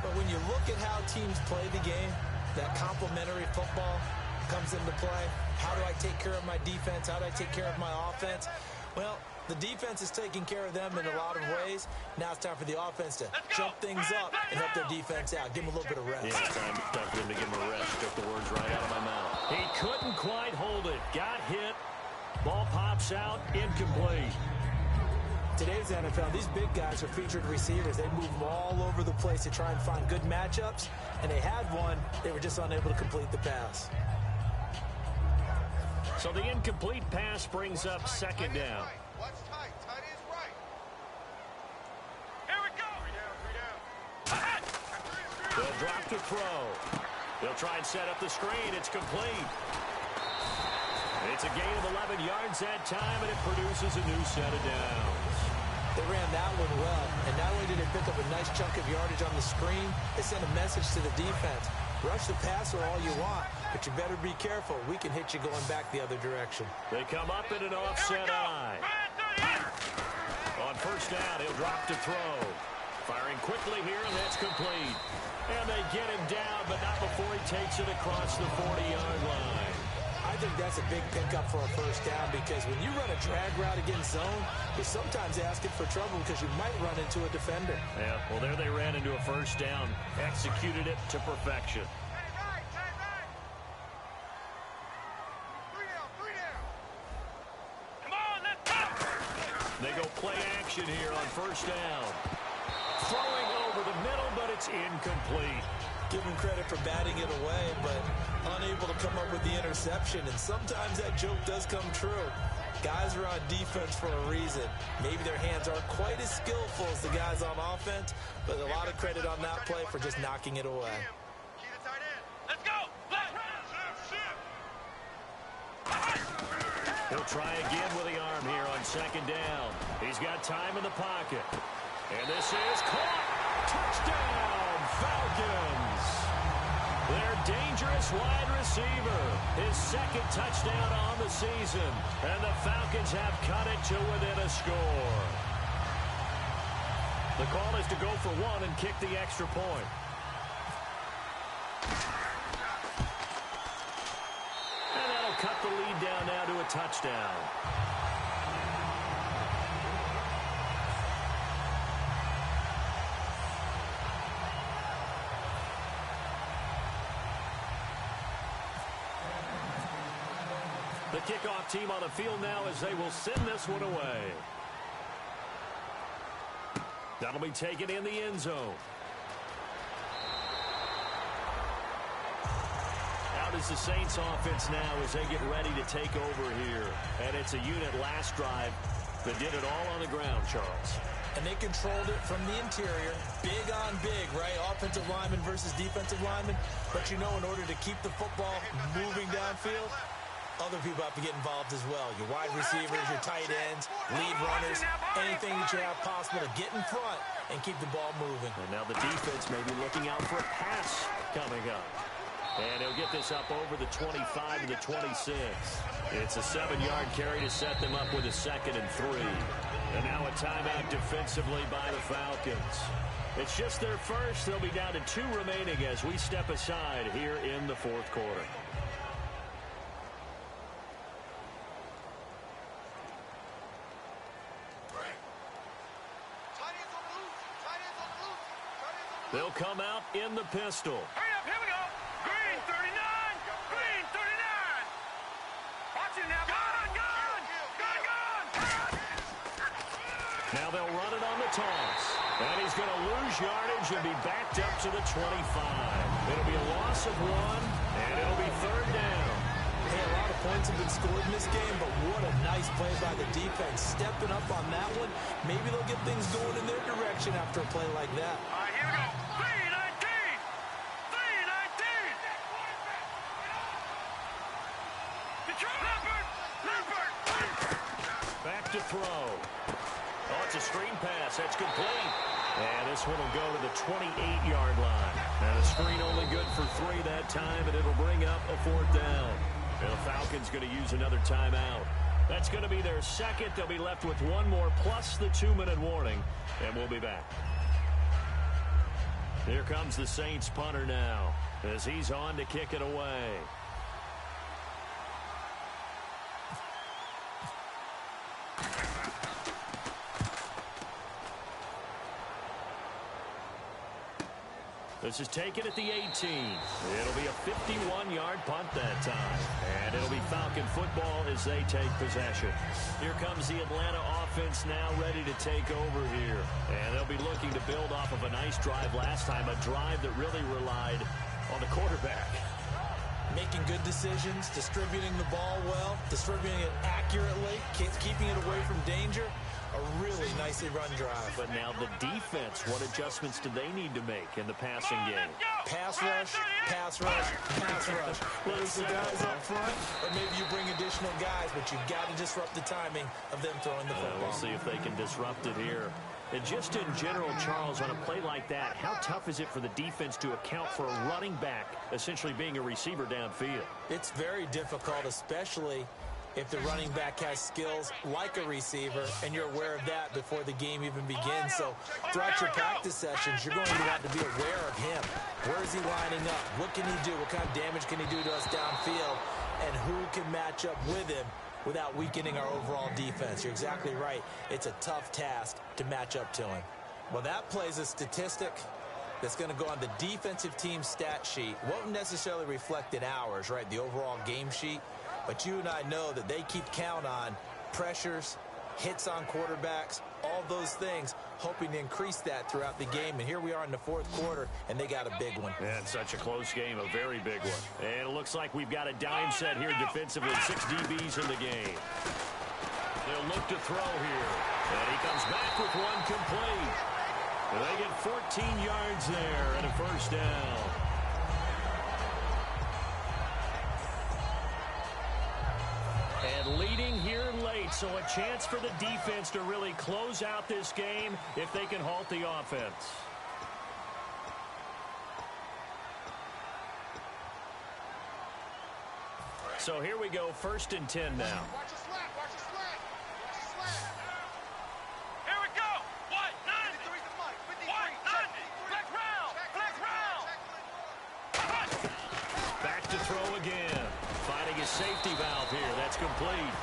But when you look at how teams play the game, that complementary football comes into play. How do I take care of my defense? How do I take care of my offense? Well, the defense is taking care of them in a lot of ways. Now it's time for the offense to jump things up and help their defense out. Give them a little bit of rest. Yeah, time for them to give him a rest. Took the words right out of my mouth. He couldn't quite hold it. Got hit. Ball pops out. Incomplete. Today's NFL, these big guys are featured receivers. They move all over the place to try and find good matchups. And they had one. They were just unable to complete the pass. So the incomplete pass brings up 2nd down. Watch tight. Tight is right. Here we go. 3 down. They'll drop to throw. They'll try and set up the screen. It's complete. It's a gain of 11 yards that time, and it produces a new set of downs. They ran that one well, and not only did they pick up a nice chunk of yardage on the screen, they sent a message to the defense. Rush the passer all you want, but you better be careful. We can hit you going back the other direction. They come up in an offset eye. On 1st down, he'll drop to throw. Firing quickly here, and that's complete. And they get him down, but not before he takes it across the 40-yard line. I think that's a big pickup for a 1st down because when you run a drag route against zone, you're sometimes asking for trouble because you might run into a defender. Yeah, well, there they ran into a 1st down. Executed it to perfection. They go play action here on 1st down. Throwing over the middle, but it's incomplete. Give him credit for batting it away, but unable to come up with the interception. And sometimes that joke does come true. Guys are on defense for a reason. Maybe their hands aren't quite as skillful as the guys on offense, but a lot of credit on that play for just knocking it away. Keep the tight end. Let's go. He'll try again with the arm here on 2nd down. He's got time in the pocket. And this is caught. Touchdown, Falcons. Their dangerous wide receiver. His 2nd touchdown on the season. And the Falcons have cut it to within a score. The call is to go for 1 and kick the extra point. And that'll cut the lead down now to a touchdown. The kickoff team on the field now as they will send this one away. That'll be taken in the end zone. Out is the Saints offense now as they get ready to take over here. And it's a unit last drive that did it all on the ground, Charles. And they controlled it from the interior. Big on big, right? Offensive lineman versus defensive lineman. But you know, in order to keep the football moving downfield, other people have to get involved as well. Your wide receivers, your tight ends, lead runners, anything that you have possible to get in front and keep the ball moving. And now the defense may be looking out for a pass coming up. And he'll get this up over the 25 to the 26. It's a 7-yard carry to set them up with a 2nd and 3. And now a timeout defensively by the Falcons. It's just their first. They'll be down to 2 remaining as we step aside here in the 4th quarter. They'll come out in the pistol. Hurry up, here we go. Green 39. Green 39. Watch it now. Gun. Now they'll run it on the toss. And he's going to lose yardage and be backed up to the 25. It'll be a loss of 1, and it'll be 3rd down. Hey, a lot of points have been scored in this game, but what a nice play by the defense. Stepping up on that one, maybe they'll get things going in their direction after a play like that. All right, here we go. 3-19. Back to throw. Oh, it's a screen pass. That's complete. And this one will go to the 28-yard line. Now the screen only good for 3 that time, and it'll bring up a 4th down. And the Falcons going to use another timeout. That's going to be their 2nd. They'll be left with 1 more plus the 2-minute warning, and we'll be back. Here comes the Saints punter now as he's on to kick it away. This is taken at the 18. It'll be a 51-yard punt that time. And it'll be Falcon football as they take possession. Here comes the Atlanta offense now ready to take over here. And they'll be looking to build off of a nice drive last time, a drive that really relied on the quarterback. Making good decisions, distributing the ball well, distributing it accurately, keeping it away from danger. A really nicely run drive. But now the defense, what adjustments do they need to make in the passing game? Pass rush, pass rush, pass rush. Whether it's the guys up front or maybe you bring additional guys, but you've got to disrupt the timing of them throwing the football. We'll see if they can disrupt it here. And just in general, Charles, on a play like that, how tough is it for the defense to account for a running back essentially being a receiver downfield? It's very difficult, especially if the running back has skills like a receiver, and you're aware of that before the game even begins. So throughout your practice sessions, you're going to want to be aware of him. Where is he lining up? What can he do? What kind of damage can he do to us downfield? And who can match up with him without weakening our overall defense? You're exactly right. It's a tough task to match up to him. Well, that plays a statistic that's going to go on the defensive team stat sheet. Won't necessarily reflect in ours, right, the overall game sheet. But you and I know that they keep count on pressures, hits on quarterbacks, all those things, hoping to increase that throughout the game. And here we are in the 4th quarter, and they got a big one. Yeah, it's such a close game, a very big one. And it looks like we've got a dime set here defensively, 6 DBs in the game. They'll look to throw here. And he comes back with 1 complete. And they get 14 yards there and a 1st down. And leading here late, so a chance for the defense to really close out this game if they can halt the offense. So here we go, 1st and 10 now. Watch the slant, watch the slant. Watch the slant. Here we go. White 90. White 90. Flex round. Flex round. Back to throw again. Finding his safety valve here. That's complete.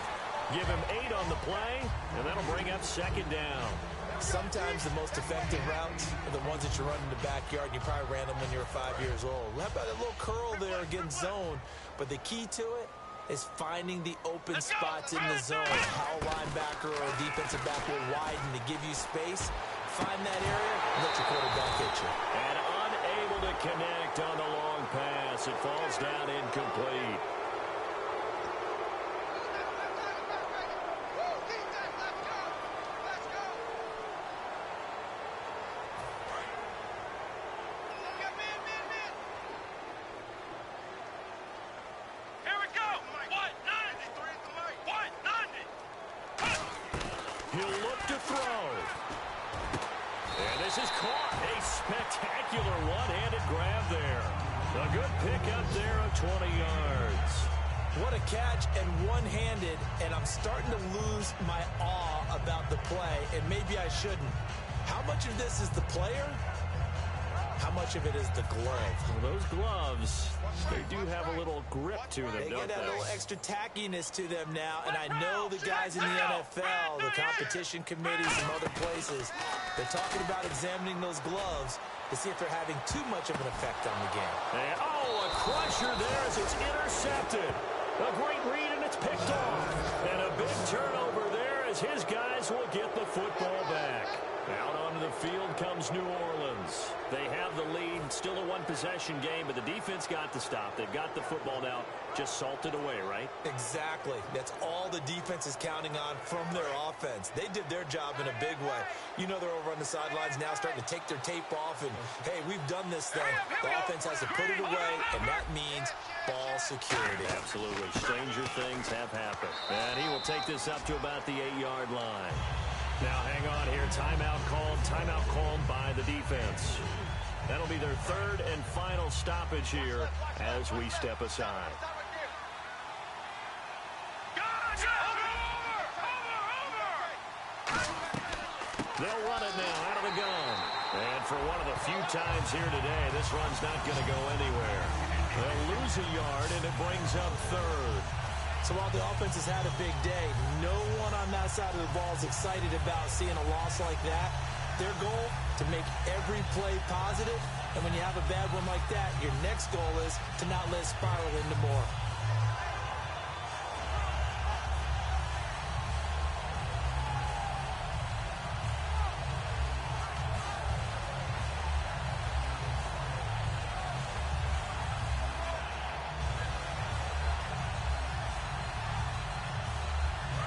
Give him 8 on the play, and that'll bring up 2nd down. Sometimes the most effective routes are the ones that you run in the backyard. You probably ran them when you were 5 years old. How about a little curl there against zone? But the key to it is finding the open spots in the zone. How a linebacker or a defensive back will widen to give you space. Find that area and let your quarterback hit you. And unable to connect on the long pass. It falls down incomplete. pickup there of 20 yards. What a catch, and one-handed, and I'm starting to lose my awe about the play, and maybe I shouldn't. How much of this is the player? How much of it is the glove? Well, those gloves, they do have a little grip to them, They don't get they? a little extra tackiness to them now, and I know the guys in the NFL, the competition committees, some other places, they're talking about examining those gloves to see if they're having too much of an effect on the game. And, oh, a crusher there as it's intercepted. A great read, and it's picked off. And a big turnover there as his guys will get the football back. Out onto the field comes New Orleans. They have the lead. Still a one-possession game, but the defense got to stop. They've got the football now just salted away, right? Exactly. That's all the defense is counting on from their offense. They did their job in a big way. You know they're over on the sidelines now starting to take their tape off, and, hey, we've done this thing. The offense has to put it away, and that means ball security. Absolutely. Stranger things have happened. And he will take this up to about the 8-yard line. Now, hang on here. Timeout called by the defense. That'll be their third and final stoppage here as we step aside. They'll run it now out of the gun. And for one of the few times here today, this run's not going to go anywhere. They'll lose a yard, and it brings up third. So while the offense has had a big day, no one on that side of the ball is excited about seeing a loss like that. Their goal, to make every play positive. And when you have a bad one like that, your next goal is to not let it spiral into more.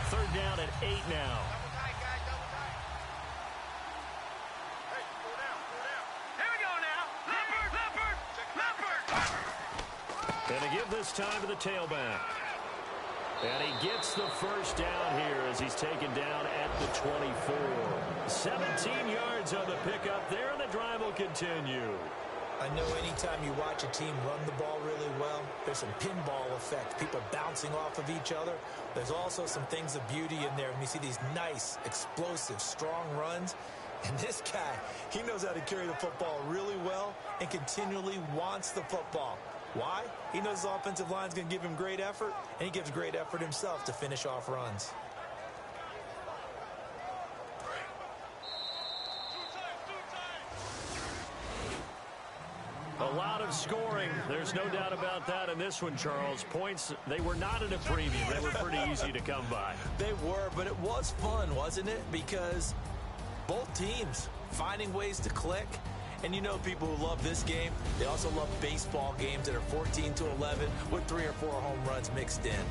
Third down at 8 now. And to give this time to the tailback. And he gets the first down here as he's taken down at the 24. 17 yards on the pickup there, and the drive will continue. I know anytime you watch a team run the ball really well, there's some pinball effect, people bouncing off of each other. There's also some things of beauty in there when you see these nice, explosive, strong runs. And this guy, he knows how to carry the football really well and continually wants the football. Why? He knows his offensive line's going to give him great effort, and he gives great effort himself to finish off runs. A lot of scoring. There's no doubt about that in this one, Charles. Points, they were not at a premium. They were pretty easy to come by. They were, but it was fun, wasn't it? Because both teams finding ways to click. And you know people who love this game, they also love baseball games that are 14-11 with 3 or 4 home runs mixed in.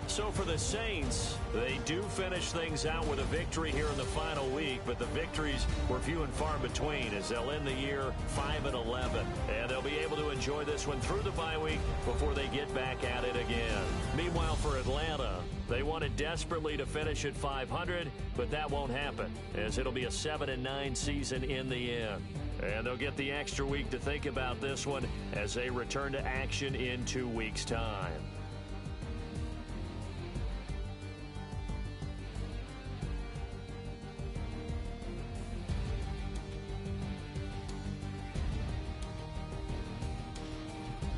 So for the Saints, they do finish things out with a victory here in the final week, but the victories were few and far between as they'll end the year 5-11. And they'll be able to enjoy this one through the bye week before they get back at it again. Meanwhile, for Atlanta, they wanted desperately to finish at 500, but that won't happen as it'll be a 7-9 season in the end. And they'll get the extra week to think about this one as they return to action in 2 weeks' time.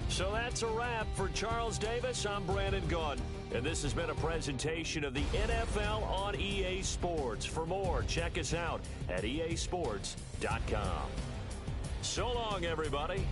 So that's a wrap for Charles Davis. I'm Brandon Gaudin, and this has been a presentation of the NFL on EA Sports. For more, check us out at easports.com. So long, everybody.